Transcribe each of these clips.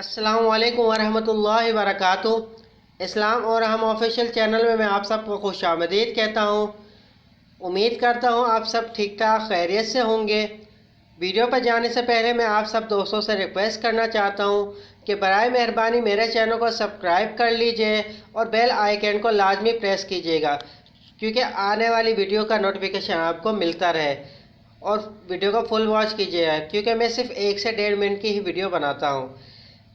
السلام علیکم ورحمۃ اللہ وبرکاتہ۔ اسلام اور ہم آفیشیل چینل میں آپ سب کو خوش آمدید کہتا ہوں۔ امید کرتا ہوں آپ سب ٹھیک ٹھاک خیریت سے ہوں گے۔ ویڈیو پر جانے سے پہلے میں آپ سب دوستوں سے ریکویسٹ کرنا چاہتا ہوں کہ برائے مہربانی میرے چینل کو سبسکرائب کر لیجئے اور بیل آئیکن کو لازمی پریس کیجئے گا، کیونکہ آنے والی ویڈیو کا نوٹیفیکیشن آپ کو ملتا رہے، اور ویڈیو کو فل واچ کیجئے گا، کیونکہ میں صرف 1 سے 1.5 منٹ کی ہی ویڈیو بناتا ہوں۔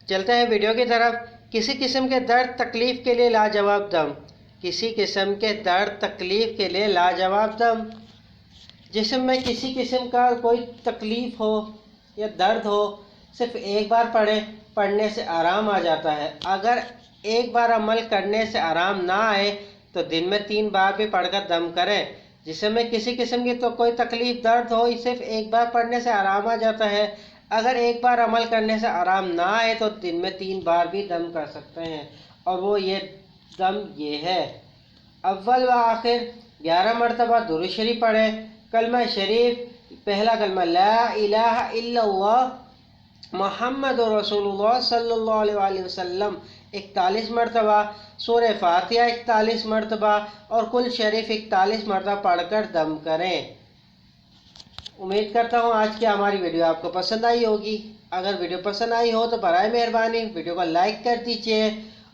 چلتے ہیں ویڈیو کی طرف۔ کسی قسم کے درد تکلیف کے لیے لاجواب دم، کسی قسم کے درد تکلیف کے لیے لاجواب دم۔ جسم میں کسی قسم کا کوئی تکلیف ہو یا درد ہو، صرف ایک بار پڑھنے سے آرام آ جاتا ہے۔ اگر ایک بار عمل کرنے سے آرام نہ آئے تو دن میں 3 بار بھی پڑھ کر دم کریں۔ جسم میں کسی قسم کی تو کوئی تکلیف درد ہو، صرف ایک بار پڑھنے سے آرام آ جاتا ہے۔ اگر ایک بار عمل کرنے سے آرام نہ آئے تو دن میں 3 بار بھی دم کر سکتے ہیں، اور وہ دم یہ ہے: اول و آخر 11 مرتبہ درود شریف پڑھیں۔ کلمہ شریف: پہلا کلمہ لا الہ الا اللہ محمد رسول اللہ صلی اللہ علیہ وآلہ وسلم 41 مرتبہ، سورہ فاتحہ 41 مرتبہ اور کل شریف 41 مرتبہ پڑھ کر دم کریں۔ امید کرتا ہوں آج کی ہماری ویڈیو آپ کو پسند آئی ہوگی۔ اگر ویڈیو پسند آئی ہو تو برائے مہربانی ویڈیو کو لائک کر دیجئے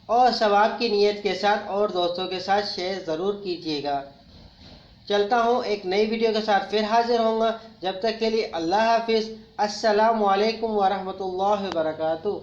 اور ثواب کی نیت کے ساتھ اور دوستوں کے ساتھ شیئر ضرور کیجئے گا۔ چلتا ہوں، ایک نئی ویڈیو کے ساتھ پھر حاضر ہوں گا۔ جب تک کے لیے اللہ حافظ۔ السلام علیکم ورحمۃ اللہ وبرکاتہ۔